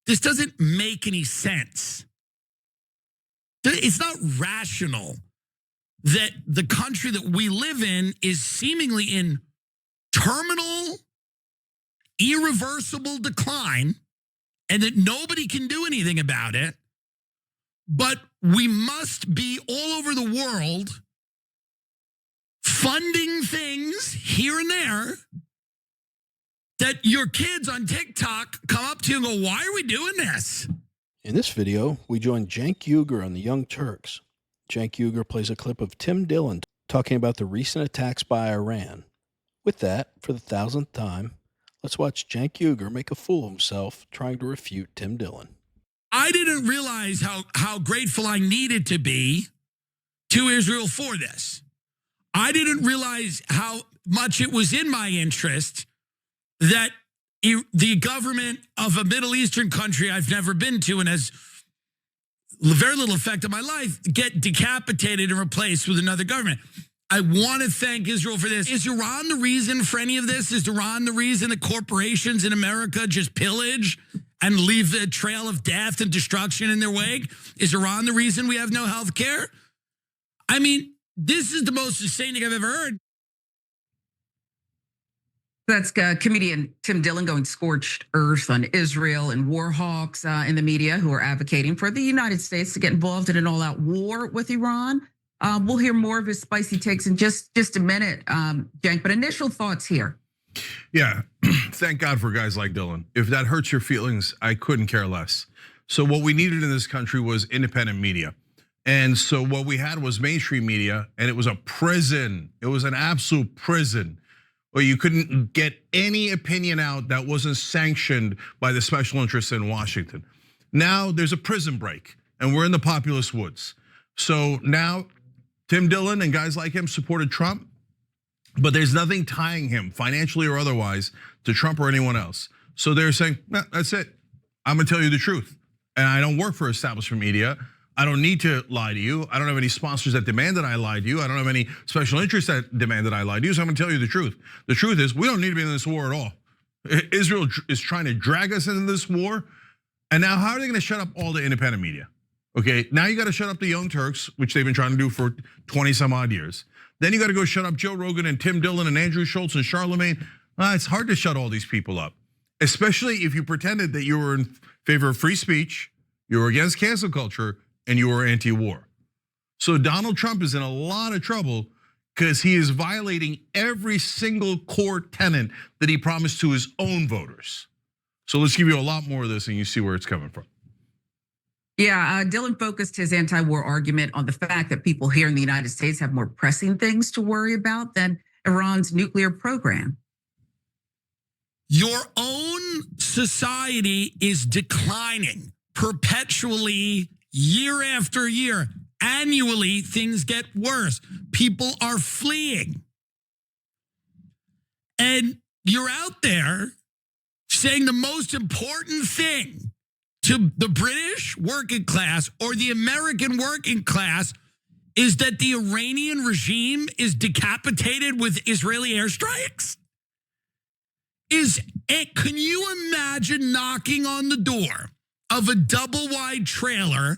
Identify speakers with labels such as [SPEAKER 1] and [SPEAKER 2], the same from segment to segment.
[SPEAKER 1] This doesn't make any sense. It's not rational that the country that we live in is seemingly in terminal, irreversible decline, and that nobody can do anything about it. But we must be all over the world funding things here and there that your kids on TikTok come up to you and go, why are we doing this?
[SPEAKER 2] In this video, we join Cenk Uygur on the Young Turks. Cenk Uygur plays a clip of Tim Dillon talking about the recent attacks by Iran. With that, for the 1,000th time, let's watch Cenk Uygur make a fool of himself trying to refute Tim Dillon.
[SPEAKER 1] I didn't realize how grateful I needed to be to Israel for this. I didn't realize how much it was in my interest that the government of a Middle Eastern country I've never been to and has very little effect on my life get decapitated and replaced with another government. I want to thank Israel for this. Is Iran the reason for any of this? Is Iran the reason that corporations in America just pillage and leave a trail of death and destruction in their wake? Is Iran the reason we have no health care? I mean, this is the most insane thing I've ever heard.
[SPEAKER 3] That's comedian Tim Dillon going scorched earth on Israel and war hawks in the media who are advocating for the United States to get involved in an all-out war with Iran. We'll hear more of his spicy takes in just a minute, Cenk, but initial thoughts here.
[SPEAKER 4] Yeah, thank God for guys like Dillon. If that hurts your feelings, I couldn't care less. So what we needed in this country was independent media. And so what we had was mainstream media, and it was a prison. It was an absolute prison where you couldn't get any opinion out that wasn't sanctioned by the special interests in Washington. Now there's a prison break, and we're in the populous woods. So now Tim Dillon and guys like him supported Trump, but there's nothing tying him financially or otherwise to Trump or anyone else. So they're saying, nah, that's it. I'm gonna tell you the truth. And I don't work for establishment media. I don't need to lie to you. I don't have any sponsors that demand that I lie to you. I don't have any special interests that demand that I lie to you. So I'm gonna tell you the truth. The truth is we don't need to be in this war at all. Israel is trying to drag us into this war. And now how are they gonna shut up all the independent media? Okay, now you gotta shut up the Young Turks, which they've been trying to do for 20 some odd years. Then you gotta go shut up Joe Rogan and Tim Dillon and Andrew Schultz and Charlemagne. It's hard to shut all these people up, especially if you pretended that you were in favor of free speech, you were against cancel culture, and you were anti-war. So Donald Trump is in a lot of trouble because he is violating every single core tenet that he promised to his own voters. So let's give you a lot more of this and you see where it's coming from.
[SPEAKER 3] Yeah, Dillon focused his anti-war argument on the fact that people here in the United States have more pressing things to worry about than Iran's nuclear program.
[SPEAKER 1] Your own society is declining perpetually, year after year. Annually, things get worse. People are fleeing. And you're out there saying the most important thing to the British working class or the American working class is that the Iranian regime is decapitated with Israeli airstrikes? Can you imagine knocking on the door of a double-wide trailer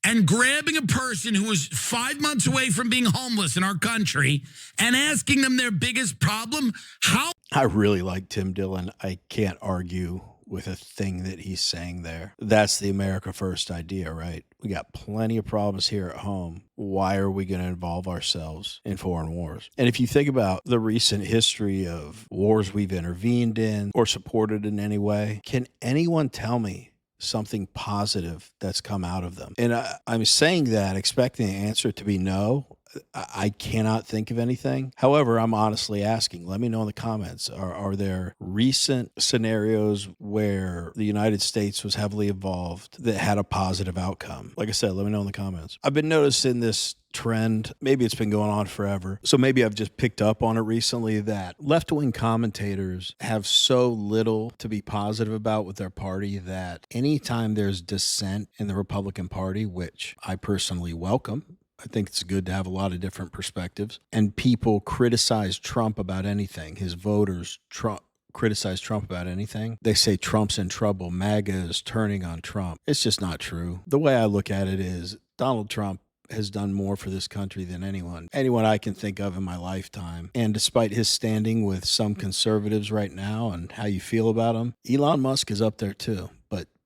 [SPEAKER 1] and grabbing a person who is 5 months away from being homeless in our country and asking them their biggest problem? How?
[SPEAKER 2] I really like Tim Dillon. I can't argue with a thing that he's saying there. That's the America First idea, right? We got plenty of problems here at home. Why are we going to involve ourselves in foreign wars? And if you think about the recent history of wars we've intervened in or supported in any way, can anyone tell me something positive that's come out of them? And I'm saying that expecting the answer to be no. I cannot think of anything. However, I'm honestly asking, let me know in the comments, are there recent scenarios where the United States was heavily involved that had a positive outcome? Like I said, let me know in the comments. I've been noticing this trend, maybe it's been going on forever, so maybe I've just picked up on it recently, that left-wing commentators have so little to be positive about with their party that anytime there's dissent in the Republican Party, which I personally welcome, I think it's good to have a lot of different perspectives, and people criticize Trump about anything, his voters, Trump criticize Trump about anything, they say Trump's in trouble. MAGA is turning on Trump. It's just not true. The way I look at it is Donald Trump has done more for this country than anyone I can think of in my lifetime. And despite his standing with some conservatives right now and how you feel about him, Elon Musk is up there too.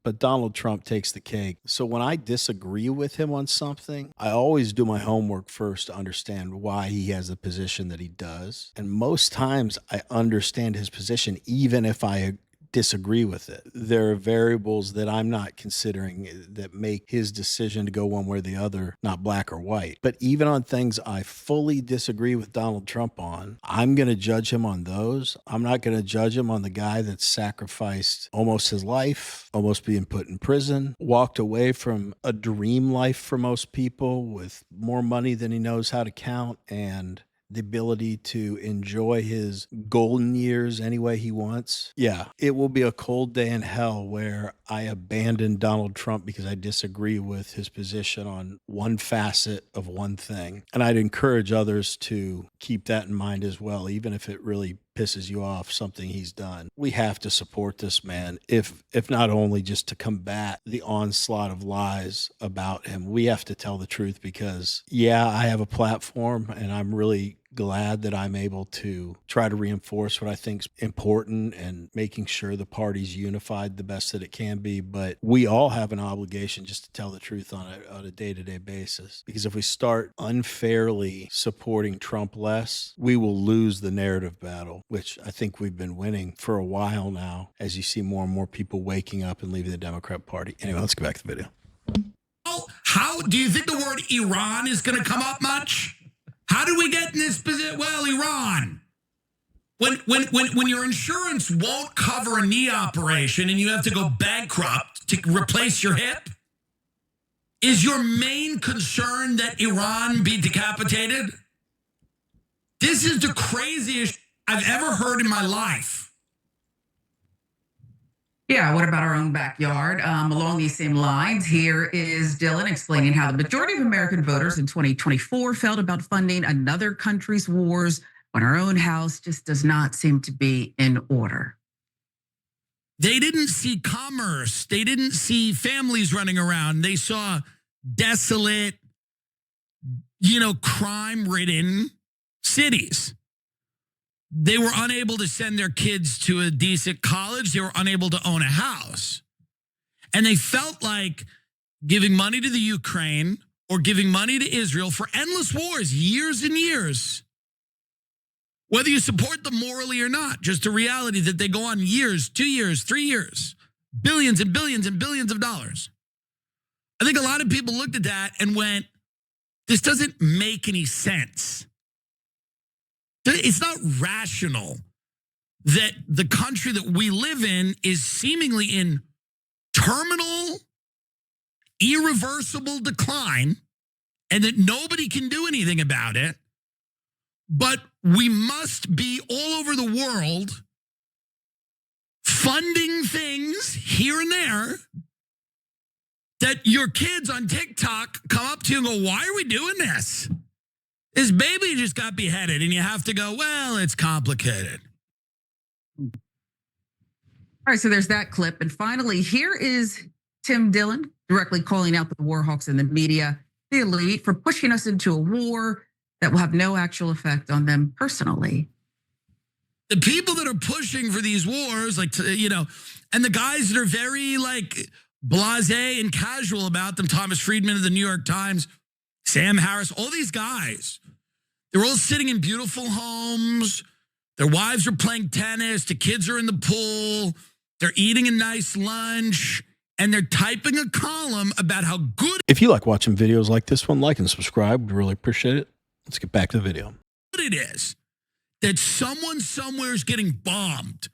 [SPEAKER 2] But Donald Trump takes the cake. So when I disagree with him on something, I always do my homework first to understand why he has the position that he does. And most times I understand his position, even if I disagree with it. There are variables that I'm not considering that make his decision to go one way or the other not black or white. But even on things I fully disagree with Donald Trump on, I'm going to judge him on those. I'm not going to judge him on the guy that sacrificed almost his life, almost being put in prison, walked away from a dream life for most people with more money than he knows how to count, and the ability to enjoy his golden years any way he wants. Yeah, it will be a cold day in hell where I abandon Donald Trump because I disagree with his position on one facet of one thing. And I'd encourage others to keep that in mind as well, even if it really pisses you off, something he's done. We have to support this man, if not only just to combat the onslaught of lies about him. We have to tell the truth because, yeah, I have a platform and I'm really glad that I'm able to try to reinforce what I think is important and making sure the party's unified the best that it can be. But we all have an obligation just to tell the truth on a day-to-day basis. Because if we start unfairly supporting Trump less, we will lose the narrative battle, which I think we've been winning for a while now, as you see more and more people waking up and leaving the Democrat Party. Anyway, let's get back to the video.
[SPEAKER 1] How do you think the word Iran is going to come up much? How did we get in this position? Well, Iran. When your insurance won't cover a knee operation and you have to go bankrupt to replace your hip, is your main concern that Iran be decapitated? This is the craziest I've ever heard in my life.
[SPEAKER 3] Yeah, what about our own backyard? Along these same lines, here is Dillon explaining how the majority of American voters in 2024 felt about funding another country's wars when our own house just does not seem to be in order.
[SPEAKER 1] They didn't see commerce. They didn't see families running around. They saw desolate, crime-ridden cities. They were unable to send their kids to a decent college. They were unable to own a house. And they felt like giving money to the Ukraine or giving money to Israel for endless wars, years and years, whether you support them morally or not, just a reality that they go on years, 2 years, 3 years, billions and billions and billions of dollars. I think a lot of people looked at that and went, this doesn't make any sense. It's not rational that the country that we live in is seemingly in terminal, irreversible decline and that nobody can do anything about it. But we must be all over the world funding things here and there that your kids on TikTok come up to you and go, why are we doing this? This baby just got beheaded, and you have to go, well, it's complicated.
[SPEAKER 3] All right, so there's that clip. And finally, here is Tim Dillon directly calling out the war hawks in the media, the elite, for pushing us into a war that will have no actual effect on them personally.
[SPEAKER 1] The people that are pushing for these wars, and the guys that are very blasé and casual about them, Thomas Friedman of the New York Times, Sam Harris, all these guys, they're all sitting in beautiful homes. Their wives are playing tennis. The kids are in the pool. They're eating a nice lunch. And they're typing a column about how good
[SPEAKER 2] If you like watching videos like this one, like and subscribe. We'd really appreciate it. Let's get back to the video.
[SPEAKER 1] it is that someone somewhere is getting bombed,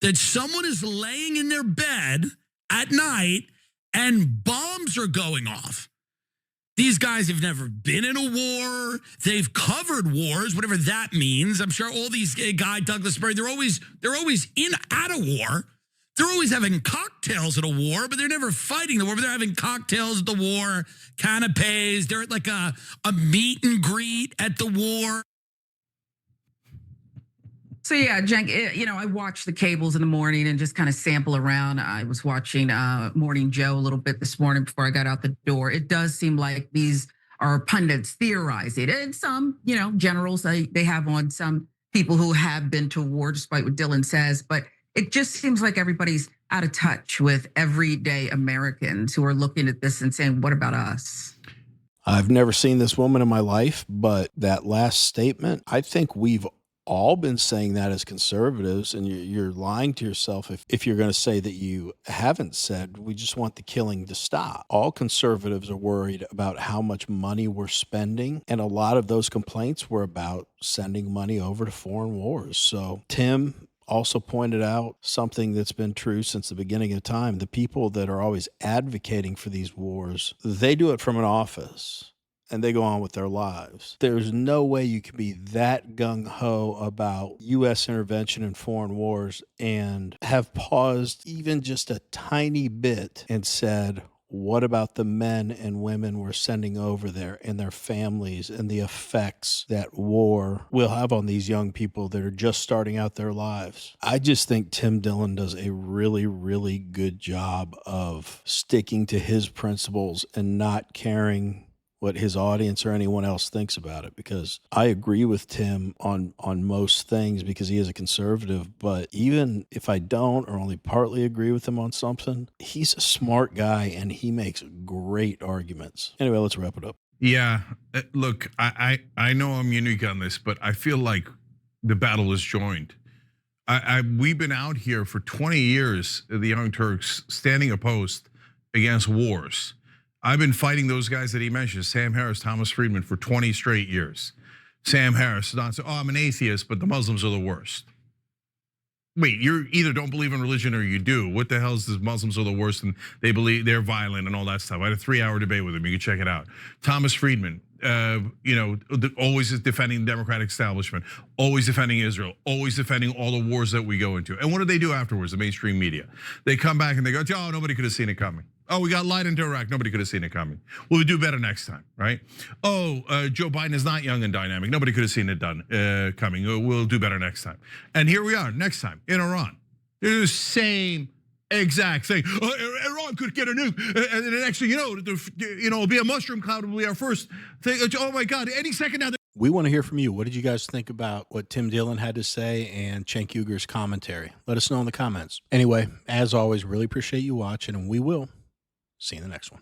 [SPEAKER 1] that someone is laying in their bed at night and bombs are going off. These guys have never been in a war. They've covered wars, whatever that means. I'm sure all these Douglas Murray, they're always at a war. They're always having cocktails at a war, but they're never fighting the war. But they're having cocktails at the war, canapes. They're at a meet and greet at the war.
[SPEAKER 3] So yeah, Cenk, I watch the cables in the morning and just kind of sample around. I was watching Morning Joe a little bit this morning before I got out the door. It does seem like these are pundits theorizing, and some, generals they have on some people who have been to war, despite what Dillon says. But it just seems like everybody's out of touch with everyday Americans who are looking at this and saying, "What about us?"
[SPEAKER 2] I've never seen this woman in my life, but that last statement, I think we've all been saying that as conservatives, and you're lying to yourself if you're going to say that you haven't said we just want the killing to stop. All conservatives are worried about how much money we're spending, and a lot of those complaints were about sending money over to foreign wars. So Tim also pointed out something that's been true since the beginning of time. The people that are always advocating for these wars, they do it from an office and they go on with their lives. There's no way you can be that gung-ho about U.S. intervention in foreign wars and have paused even just a tiny bit and said, what about the men and women we're sending over there and their families and the effects that war will have on these young people that are just starting out their lives? I just think Tim Dillon does a really, really good job of sticking to his principles and not caring what his audience or anyone else thinks about it, because I agree with Tim on most things because he is a conservative. But even if I don't or only partly agree with him on something, he's a smart guy and he makes great arguments. Anyway, let's wrap it up.
[SPEAKER 4] Yeah, look, I know I'm unique on this, but I feel like the battle is joined. We've been out here for 20 years, the Young Turks, standing opposed against wars. I've been fighting those guys that he mentioned, Sam Harris, Thomas Friedman, for 20 straight years. Sam Harris, not so, I'm an atheist, but the Muslims are the worst. Wait, you either don't believe in religion or you do. What the hell is this? Muslims are the worst and they believe they're violent and all that stuff. I had a 3-hour debate with him. You can check it out. Thomas Friedman, always is defending the Democratic establishment, always defending Israel, always defending all the wars that we go into. And what do they do afterwards? The mainstream media. They come back and they go, oh, nobody could have seen it coming. Oh, we got lied into Iraq. Nobody could have seen it coming. We'll do better next time, right? Oh, Joe Biden is not young and dynamic. Nobody could have seen it coming. We'll do better next time. And here we are next time in Iran. They're the same exact thing. Iran could get a nuke, and then next thing you know, it'll be a mushroom cloud. Will be our first thing. Oh my God! Any second now.
[SPEAKER 2] We want to hear from you. What did you guys think about what Tim Dillon had to say and Cenk Uygur's commentary? Let us know in the comments. Anyway, as always, really appreciate you watching, and we will see you in the next one.